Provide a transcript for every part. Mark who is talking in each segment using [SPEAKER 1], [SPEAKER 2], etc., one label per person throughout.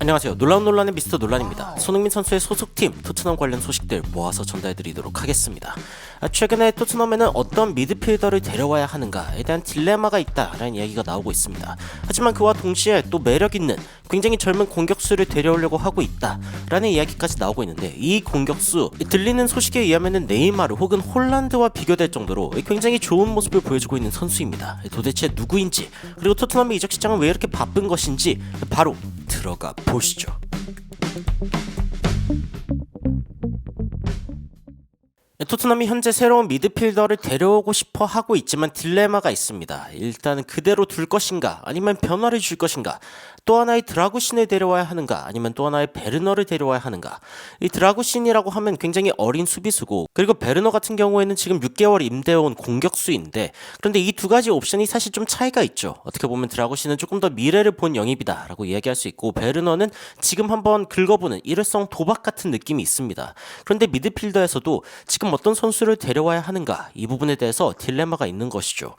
[SPEAKER 1] 안녕하세요. 놀라운 논란의 미스터 논란입니다. 손흥민 선수의 소속팀 토트넘 관련 소식들 모아서 전달해드리도록 하겠습니다. 최근에 토트넘에는 어떤 미드필더를 데려와야 하는가에 대한 딜레마가 있다라는 이야기가 나오고 있습니다. 하지만 그와 동시에 또 매력있는 굉장히 젊은 공격수를 데려오려고 하고 있다라는 이야기까지 나오고 있는데, 이 공격수 들리는 소식에 의하면 네이마르 혹은 홀란드와 비교될 정도로 굉장히 좋은 모습을 보여주고 있는 선수입니다. 도대체 누구인지, 그리고 토트넘의 이적 시장은 왜 이렇게 바쁜 것인지 바로 들어가 보시죠. 토트넘이 현재 새로운 미드필더를 데려오고 싶어 하고 있지만 딜레마가 있습니다. 일단은 그대로 둘 것인가, 아니면 변화를 줄 것인가, 또 하나의 드라구신을 데려와야 하는가, 아니면 또 하나의 베르너를 데려와야 하는가. 이 드라구신이라고 하면 굉장히 어린 수비수고, 그리고 베르너 같은 경우에는 지금 6개월 임대온 공격수인데, 그런데 이 두 가지 옵션이 사실 좀 차이가 있죠. 어떻게 보면 드라구신은 조금 더 미래를 본 영입이다 라고 이야기할 수 있고, 베르너는 지금 한번 긁어보는 일회성 도박 같은 느낌이 있습니다. 그런데 미드필더에서도 지금 어떤 선수를 데려와야 하는가, 이 부분에 대해서 딜레마가 있는 것이죠.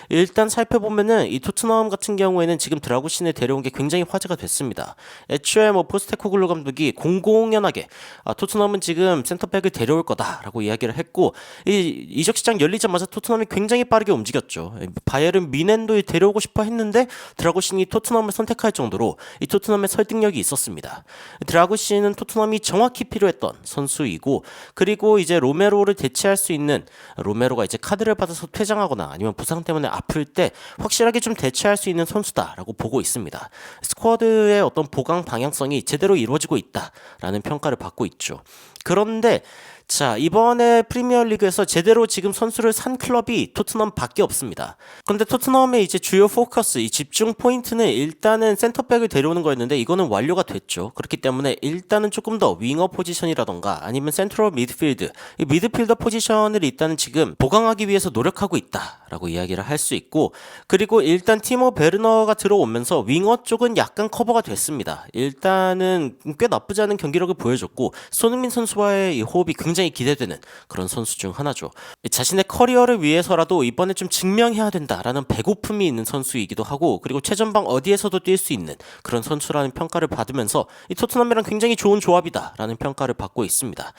[SPEAKER 1] 일단 살펴보면은 이 토트넘 같은 경우에는 지금 드라구신을 데려온 게 굉장히 화제가 됐습니다. 애초에 포스테코글루 감독이 공공연하게 토트넘은 지금 센터백을 데려올 거다라고 이야기를 했고, 이 이적 시장 열리자마자 토트넘이 굉장히 빠르게 움직였죠. 바이에른 뮌헨도 데려오고 싶어 했는데 드라구신이 토트넘을 선택할 정도로 이 토트넘의 설득력이 있었습니다. 드라구신은 토트넘이 정확히 필요했던 선수이고, 그리고 이제 로메로를 대체할 수 있는, 로메로가 이제 카드를 받아서 퇴장하거나 아니면 부상 때문에 아플 때 확실하게 좀 대체할 수 있는 선수다라고 보고 있습니다. 스쿼드의 어떤 보강 방향성이 제대로 이루어지고 있다라는 평가를 받고 있죠. 그런데 자, 이번에 프리미어리그에서 제대로 지금 선수를 산 클럽이 토트넘밖에 없습니다. 그런데 토트넘의 이제 주요 포커스, 이 집중 포인트는 일단은 센터백을 데려오는 거였는데, 이거는 완료가 됐죠. 그렇기 때문에 일단은 조금 더 윙어 포지션이라던가 아니면 센트럴 미드필드, 이 미드필더 포지션을 일단은 지금 보강하기 위해서 노력하고 있다라고 이야기를 할 수 있고, 그리고 일단 티모 베르너가 들어오면서 윙어 쪽은 약간 커버가 됐습니다. 일단은 꽤 나쁘지 않은 경기력을 보여줬고, 손흥민 선수와의 이 호흡이 굉장히 기대되는 그런 선수 중 하나죠. 자신의 커리어를 위해서라도 이번에 좀 증명해야 된다라는 배고픔이 있는 선수이기도 하고, 그리고 최전방 어디에서도 뛸 수 있는 그런 선수라는 평가를 받으면서 이 토트넘이랑 굉장히 좋은 조합이다라는 평가를 받고 있습니다.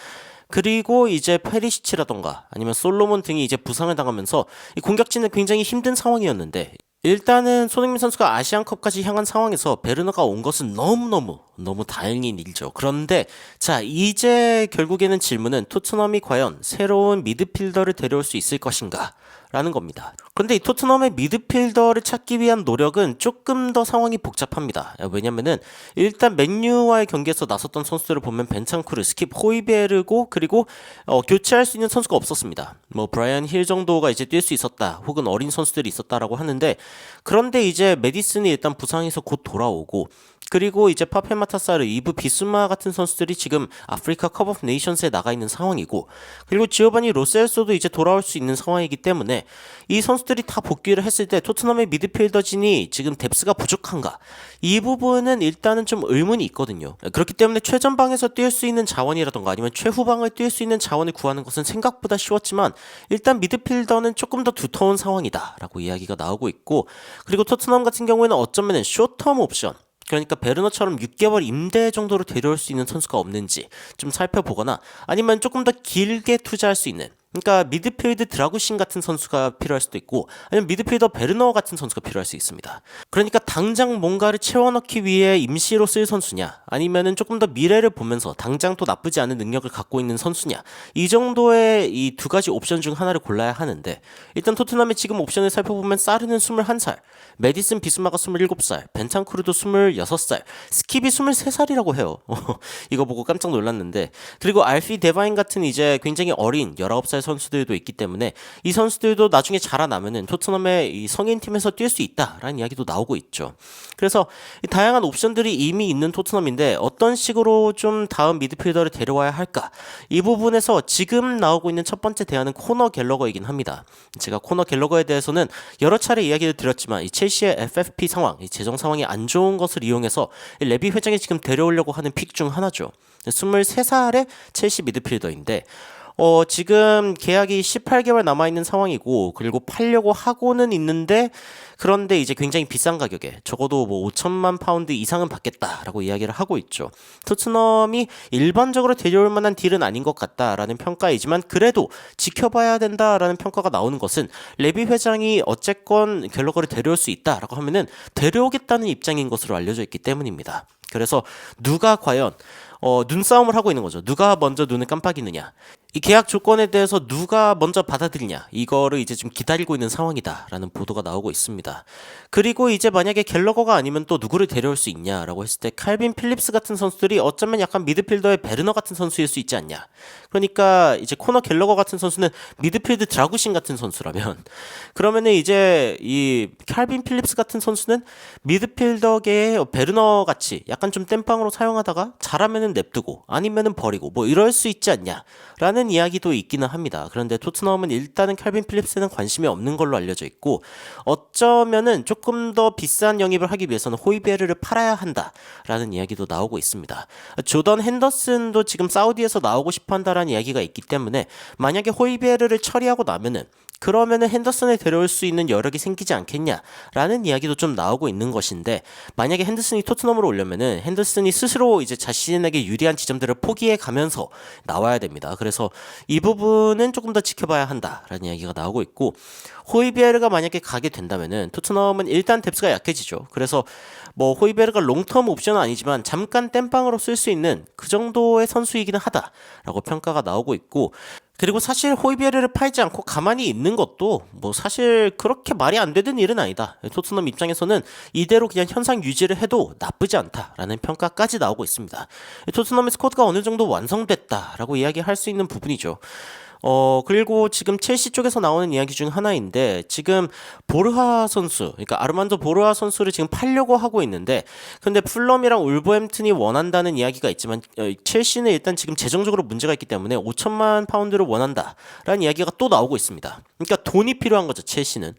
[SPEAKER 1] 그리고 이제 페리시치라던가 아니면 솔로몬 등이 이제 부상을 당하면서 이 공격진은 굉장히 힘든 상황이었는데, 일단은 손흥민 선수가 아시안컵까지 향한 상황에서 베르너가 온 것은 너무 다행인 일이죠. 그런데 자, 이제 결국에는 질문은 토트넘이 과연 새로운 미드필더를 데려올 수 있을 것인가 라는 겁니다. 그런데 이 토트넘의 미드필더를 찾기 위한 노력은 조금 더 상황이 복잡합니다. 왜냐면은 일단 맨유와의 경기에서 나섰던 선수들을 보면 벤탄쿠르, 스킵, 호이베르고, 그리고 교체할 수 있는 선수가 없었습니다. 브라이언 힐 정도가 이제 뛸 수 있었다, 혹은 어린 선수들이 있었다라고 하는데, 그런데 이제 메디슨이 일단 부상에서 곧 돌아오고, 그리고 이제 파페마타사르, 이브 비스마 같은 선수들이 지금 아프리카 컵 오브 네이션스에 나가 있는 상황이고, 그리고 지오바니 로셀소도 이제 돌아올 수 있는 상황이기 때문에 이 선수들이 다 복귀를 했을 때 토트넘의 미드필더진이 지금 뎁스가 부족한가, 이 부분은 일단은 좀 의문이 있거든요. 그렇기 때문에 최전방에서 뛸 수 있는 자원이라던가 아니면 최후방을 뛸 수 있는 자원을 구하는 것은 생각보다 쉬웠지만, 일단 미드필더는 조금 더 두터운 상황이다 라고 이야기가 나오고 있고, 그리고 토트넘 같은 경우에는 어쩌면 쇼텀 옵션, 그러니까 베르너처럼 6개월 임대 정도로 데려올 수 있는 선수가 없는지 좀 살펴보거나, 아니면 조금 더 길게 투자할 수 있는, 그러니까 미드필드 드라구신 같은 선수가 필요할 수도 있고, 아니면 미드필더 베르너 같은 선수가 필요할 수 있습니다. 그러니까 당장 뭔가를 채워넣기 위해 임시로 쓸 선수냐, 아니면은 조금 더 미래를 보면서 당장 또 나쁘지 않은 능력을 갖고 있는 선수냐, 이 정도의 이 두 가지 옵션 중 하나를 골라야 하는데, 일단 토트넘의 지금 옵션을 살펴보면 사르는 21살, 메디슨 비스마가 27살, 벤탄쿠르도 26살, 스킵이 23살이라고 해요. 이거 보고 깜짝 놀랐는데, 그리고 알피 데바인 같은 이제 굉장히 어린 19살 선수들도 있기 때문에 이 선수들도 나중에 자라나면은 토트넘의 이 성인팀에서 뛸 수 있다라는 이야기도 나오고 있죠. 그래서 이 다양한 옵션들이 이미 있는 토트넘인데, 어떤 식으로 좀 다음 미드필더를 데려와야 할까, 이 부분에서 지금 나오고 있는 첫 번째 대안은 코너 갤러거이긴 합니다. 제가 코너 갤러거에 대해서는 여러 차례 이야기를 드렸지만, 이 첼시의 FFP 상황, 이 재정 상황이 안 좋은 것을 이용해서 레비 회장이 지금 데려오려고 하는 픽 중 하나죠. 23살의 첼시 미드필더인데, 지금 계약이 18개월 남아있는 상황이고, 그리고 팔려고 하고는 있는데, 그런데 이제 굉장히 비싼 가격에 적어도 뭐 5천만 파운드 이상은 받겠다라고 이야기를 하고 있죠. 토트넘이 일반적으로 데려올 만한 딜은 아닌 것 같다라는 평가이지만 그래도 지켜봐야 된다라는 평가가 나오는 것은 레비 회장이 어쨌건 갤러거를 데려올 수 있다라고 하면은 데려오겠다는 입장인 것으로 알려져 있기 때문입니다. 그래서 누가 과연 눈싸움을 하고 있는 거죠. 누가 먼저 눈을 깜빡이느냐. 이 계약 조건에 대해서 누가 먼저 받아들이냐. 이거를 이제 좀 기다리고 있는 상황이다라는 보도가 나오고 있습니다. 그리고 이제 만약에 갤러거가 아니면 또 누구를 데려올 수 있냐라고 했을 때 칼빈 필립스 같은 선수들이 어쩌면 약간 미드필더의 베르너 같은 선수일 수 있지 않냐. 그러니까 이제 코너 갤러거 같은 선수는 미드필드 드라구신 같은 선수라면 그러면은 이제 이 칼빈 필립스 같은 선수는 미드필더계의 베르너 같이 약간 좀 땜빵으로 사용하다가 잘하면은 냅두고 아니면은 버리고 뭐 이럴 수 있지 않냐라는 이야기도 있기는 합니다. 그런데 토트넘은 일단은 칼빈 필립스는 관심이 없는 걸로 알려져 있고 어쩌면은 조금 더 비싼 영입을 하기 위해서는 호이베르를 팔아야 한다라는 이야기도 나오고 있습니다. 조던 핸더슨도 지금 사우디에서 나오고 싶어 한다라는 이야기가 있기 때문에 만약에 호이베르를 처리하고 나면은 그러면은 핸더슨을 데려올 수 있는 여력이 생기지 않겠냐라는 이야기도 좀 나오고 있는 것인데 만약에 핸더슨이 토트넘으로 오려면은 핸더슨이 스스로 이제 자신에게 유리한 지점들을 포기해 가면서 나와야 됩니다. 그래서 이 부분은 조금 더 지켜봐야 한다라는 이야기가 나오고 있고 호이베르가 만약에 가게 된다면은 토트넘은 일단 뎁스가 약해지죠. 그래서 뭐 호이베르가 롱텀 옵션은 아니지만 잠깐 땜빵으로 쓸 수 있는 그 정도의 선수이기는 하다라고 평가가 나오고 있고 그리고 사실 호이베르를 팔지 않고 가만히 있는 것도 뭐 사실 그렇게 말이 안 되는 일은 아니다. 토트넘 입장에서는 이대로 그냥 현상 유지를 해도 나쁘지 않다라는 평가까지 나오고 있습니다. 토트넘의 스쿼드가 어느 정도 완성됐다라고 이야기할 수 있는 부분이죠. 그리고 지금 첼시 쪽에서 나오는 이야기 중 하나인데 지금 보르하 선수, 그러니까 아르만도 보르하 선수를 지금 팔려고 하고 있는데 근데 풀럼이랑 울버햄튼이 원한다는 이야기가 있지만 첼시는 일단 지금 재정적으로 문제가 있기 때문에 5천만 파운드를 원한다라는 이야기가 또 나오고 있습니다. 그러니까 돈이 필요한 거죠, 첼시는.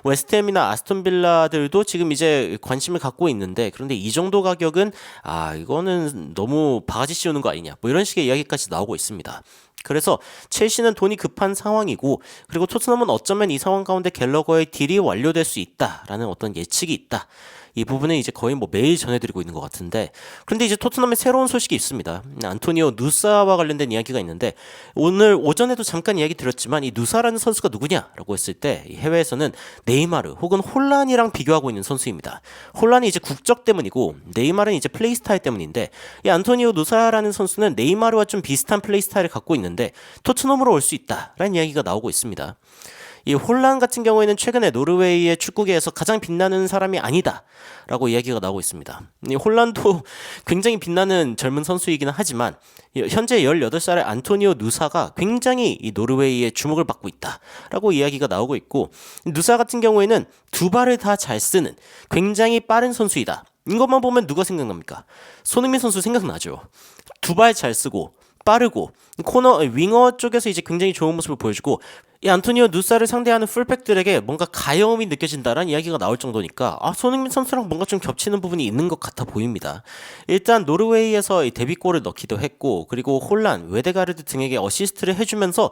[SPEAKER 1] 웨스트햄이나 아스톤 빌라들도 지금 이제 관심을 갖고 있는데 그런데 이 정도 가격은 이거는 너무 바가지 씌우는 거 아니냐 뭐 이런 식의 이야기까지 나오고 있습니다. 그래서 첼시는 돈이 급한 상황이고 그리고 토트넘은 어쩌면 이 상황 가운데 갤러거의 딜이 완료될 수 있다라는 어떤 예측이 있다. 이 부분은 이제 거의 뭐 매일 전해드리고 있는 것 같은데 그런데 이제 토트넘에 새로운 소식이 있습니다. 안토니오 누사와 관련된 이야기가 있는데 오늘 오전에도 잠깐 이야기 드렸지만 이 누사라는 선수가 누구냐라고 했을 때 해외에서는 네이마르 혹은 혼란이랑 비교하고 있는 선수입니다. 혼란이 이제 국적 때문이고 네이마르는 이제 플레이 스타일 때문인데 이 안토니오 누사라는 선수는 네이마르와 좀 비슷한 플레이 스타일을 갖고 있는데 토트넘으로 올 수 있다라는 이야기가 나오고 있습니다. 이 혼란 같은 경우에는 최근에 노르웨이의 축구계에서 가장 빛나는 사람이 아니다라고 이야기가 나오고 있습니다. 이 혼란도 굉장히 빛나는 젊은 선수이기는 하지만 현재 18살의 안토니오 누사가 굉장히 이 노르웨이의 주목을 받고 있다라고 이야기가 나오고 있고 누사 같은 경우에는 두 발을 다 잘 쓰는 굉장히 빠른 선수이다. 이것만 보면 누가 생각납니까? 손흥민 선수 생각나죠. 두 발 잘 쓰고 빠르고 코너 윙어 쪽에서 이제 굉장히 좋은 모습을 보여주고 이 안토니오 누사를 상대하는 풀백들에게 뭔가 가여움이 느껴진다라는 이야기가 나올 정도니까 손흥민 선수랑 뭔가 좀 겹치는 부분이 있는 것 같아 보입니다. 일단 노르웨이에서 이 데뷔골을 넣기도 했고 그리고 혼란, 웨데가르드 등에게 어시스트를 해주면서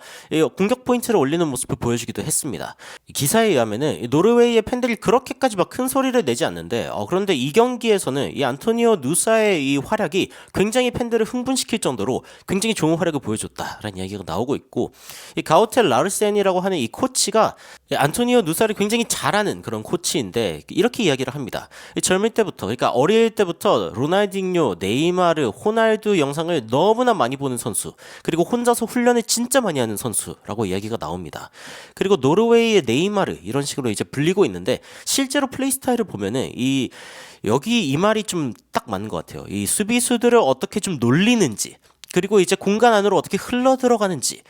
[SPEAKER 1] 공격 포인트를 올리는 모습을 보여주기도 했습니다. 기사에 의하면은 노르웨이의 팬들이 그렇게까지 막 큰 소리를 내지 않는데 그런데 이 경기에서는 이 안토니오 누사의 이 활약이 굉장히 팬들을 흥분시킬 정도로 굉장히 좋은 활약을 보여줬다라는 이야기가 나오고 있고 이 가우텔 라르센이라고 하는 이 코치가 안토니오 누사를 굉장히 잘하는 그런 코치인데 이렇게 이야기를 합니다. 젊을 때부터 그러니까 어릴 때부터 로날딩뇨, 네이마르, 호날두 영상을 너무나 많이 보는 선수 그리고 혼자서 훈련을 진짜 많이 하는 선수라고 이야기가 나옵니다. 그리고 노르웨이의 네이마르 이런 식으로 이제 불리고 있는데 실제로 플레이 스타일을 보면은 여기 이 말이 좀 딱 맞는 것 같아요. 이 수비수들을 어떻게 좀 놀리는지 그리고 이제 공간 안으로 어떻게 흘러 들어가는지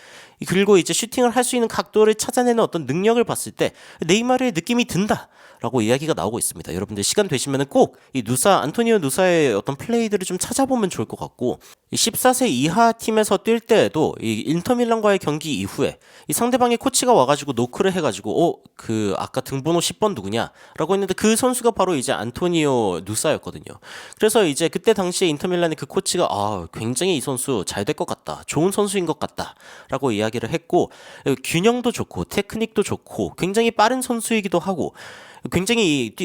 [SPEAKER 1] 그리고 이제 슈팅을 할 수 있는 각도를 찾아내는 어떤 능력을 봤을 때 네이마르의 느낌이 든다. 라고 이야기가 나오고 있습니다. 여러분들 시간 되시면은 꼭 이 안토니오 누사의 어떤 플레이들을 좀 찾아보면 좋을 것 같고, 이 14세 이하 팀에서 뛸 때에도 이 인터밀란과의 경기 이후에 이 상대방의 코치가 와가지고 노크를 해가지고 그 아까 등번호 10번 누구냐라고 했는데 그 선수가 바로 이제 안토니오 누사였거든요. 그래서 이제 그때 당시에 인터밀란의 그 코치가 굉장히 이 선수 잘 될 것 같다, 좋은 선수인 것 같다라고 이야기를 했고, 균형도 좋고 테크닉도 좋고 굉장히 빠른 선수이기도 하고, 굉장히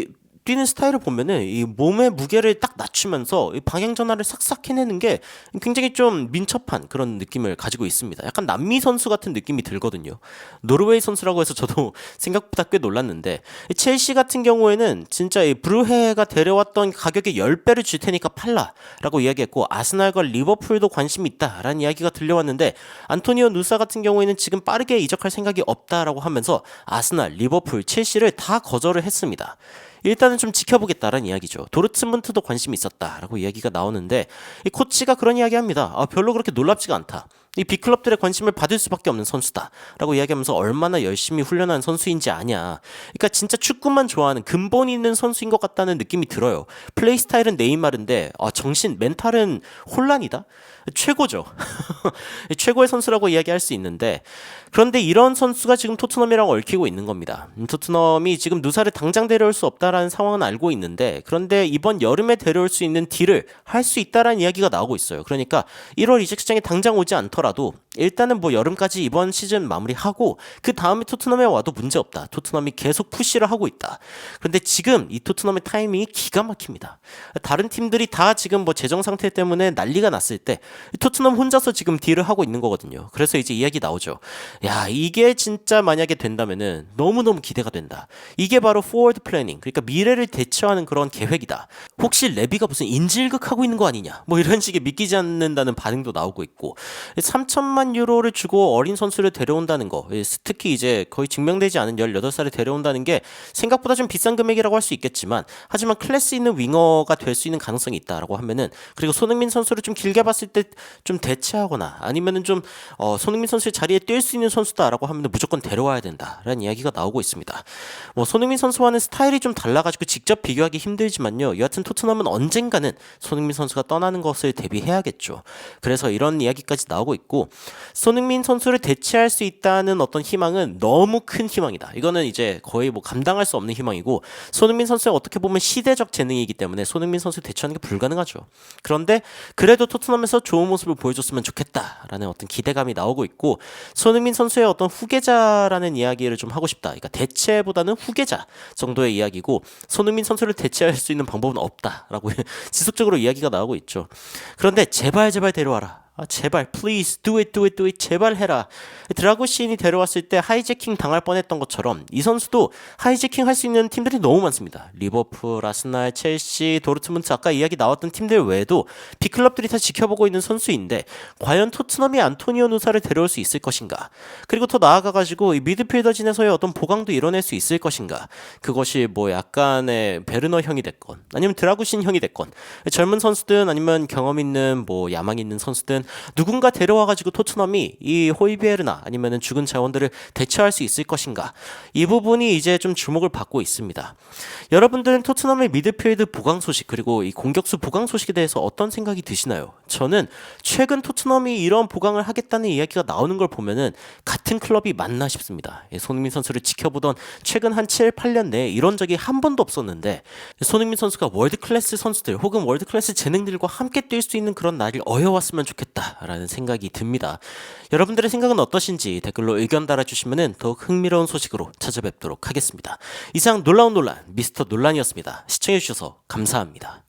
[SPEAKER 1] 뛰는 스타일을 보면은 이 몸의 무게를 딱 낮추면서 이 방향 전환을 싹싹 해내는 게 굉장히 좀 민첩한 그런 느낌을 가지고 있습니다. 약간 남미 선수 같은 느낌이 들거든요. 노르웨이 선수라고 해서 저도 생각보다 꽤 놀랐는데, 첼시 같은 경우에는 진짜 이 브루헤가 데려왔던 가격의 10배를 줄 테니까 팔라라고 이야기했고, 아스날과 리버풀도 관심이 있다라는 이야기가 들려왔는데, 안토니오 누사 같은 경우에는 지금 빠르게 이적할 생각이 없다라고 하면서 아스날, 리버풀, 첼시를 다 거절을 했습니다. 일단은 좀 지켜보겠다라는 이야기죠. 도르트문트도 관심이 있었다라고 이야기가 나오는데, 이 코치가 그런 이야기합니다. 별로 그렇게 놀랍지가 않다. 이 빅클럽들의 관심을 받을 수밖에 없는 선수다라고 이야기하면서 얼마나 열심히 훈련한 선수인지 아냐. 그러니까 진짜 축구만 좋아하는 근본 있는 선수인 것 같다는 느낌이 들어요. 플레이 스타일은 네이마르인데 정신, 멘탈은 혼란이다. 최고죠. 최고의 선수라고 이야기할 수 있는데, 그런데 이런 선수가 지금 토트넘이랑 얽히고 있는 겁니다. 토트넘이 지금 누사를 당장 데려올 수 없다라는 상황은 알고 있는데, 그런데 이번 여름에 데려올 수 있는 딜을 할 수 있다라는 이야기가 나오고 있어요. 그러니까 1월 이적 시장에 당장 오지 않더라도 일단은 뭐 여름까지 이번 시즌 마무리하고 그 다음에 토트넘에 와도 문제 없다. 토트넘이 계속 푸시를 하고 있다. 그런데 지금 이 토트넘의 타이밍이 기가 막힙니다. 다른 팀들이 다 지금 뭐 재정 상태 때문에 난리가 났을 때 토트넘 혼자서 지금 딜을 하고 있는 거거든요. 그래서 이제 이야기 나오죠. 야, 이게 진짜 만약에 된다면은 너무너무 기대가 된다. 이게 바로 포워드 플래닝, 그러니까 미래를 대처하는 그런 계획이다. 혹시 레비가 무슨 인질극 하고 있는 거 아니냐, 뭐 이런 식의 믿기지 않는다는 반응도 나오고 있고, 3천만 유로를 주고 어린 선수를 데려온다는 거, 특히 이제 거의 증명되지 않은 18살을 데려온다는 게 생각보다 좀 비싼 금액이라고 할 수 있겠지만, 하지만 클래스 있는 윙어가 될 수 있는 가능성이 있다라고 하면은, 그리고 손흥민 선수를 좀 길게 봤을 때 좀 대체하거나 아니면은 좀 손흥민 선수의 자리에 뛸 수 있는 선수다라고 하면 무조건 데려와야 된다라는 이야기가 나오고 있습니다. 뭐 손흥민 선수와는 스타일이 좀 달라가지고 직접 비교하기 힘들지만요, 여하튼 토트넘은 언젠가는 손흥민 선수가 떠나는 것을 대비해야겠죠. 그래서 이런 이야기까지 나오고 있고, 손흥민 선수를 대체할 수 있다는 어떤 희망은 너무 큰 희망이다. 이거는 이제 거의 뭐 감당할 수 없는 희망이고, 손흥민 선수는 어떻게 보면 시대적 재능이기 때문에 손흥민 선수 대체하는 게 불가능하죠. 그런데 그래도 토트넘에서 좋은 모습을 보여줬으면 좋겠다라는 어떤 기대감이 나오고 있고, 손흥민 선수의 어떤 후계자라는 이야기를 좀 하고 싶다. 그러니까 대체보다는 후계자 정도의 이야기고, 손흥민 선수를 대체할 수 있는 방법은 없다라고 지속적으로 이야기가 나오고 있죠. 그런데 제발 데려와라. 제발 please do it 제발 해라. 드라구신이 데려왔을 때 하이제킹 당할 뻔했던 것처럼 이 선수도 하이제킹 할 수 있는 팀들이 너무 많습니다. 리버풀, 아스날, 첼시, 도르트문트, 아까 이야기 나왔던 팀들 외에도 빅클럽들이 다 지켜보고 있는 선수인데, 과연 토트넘이 안토니오 누사를 데려올 수 있을 것인가, 그리고 더 나아가가지고 이 미드필더진에서의 어떤 보강도 이뤄낼 수 있을 것인가. 그것이 뭐 약간의 베르너 형이 됐건 아니면 드라구신 형이 됐건, 젊은 선수든 아니면 경험 있는 뭐 야망 있는 선수든 누군가 데려와가지고 토트넘이 이 호이비에르나 아니면은 죽은 자원들을 대처할 수 있을 것인가, 이 부분이 이제 좀 주목을 받고 있습니다. 여러분들은 토트넘의 미드필드 보강 소식, 그리고 이 공격수 보강 소식에 대해서 어떤 생각이 드시나요? 저는 최근 토트넘이 이런 보강을 하겠다는 이야기가 나오는 걸 보면은 같은 클럽이 맞나 싶습니다. 손흥민 선수를 지켜보던 최근 한 7, 8년 내에 이런 적이 한 번도 없었는데, 손흥민 선수가 월드클래스 선수들 혹은 월드클래스 재능들과 함께 뛸 수 있는 그런 날이 어여왔으면 좋겠다 라는 생각이 듭니다. 여러분들의 생각은 어떠신지 댓글로 의견 달아주시면 더욱 흥미로운 소식으로 찾아뵙도록 하겠습니다. 이상 놀라운 논란 미스터 논란이었습니다. 시청해주셔서 감사합니다.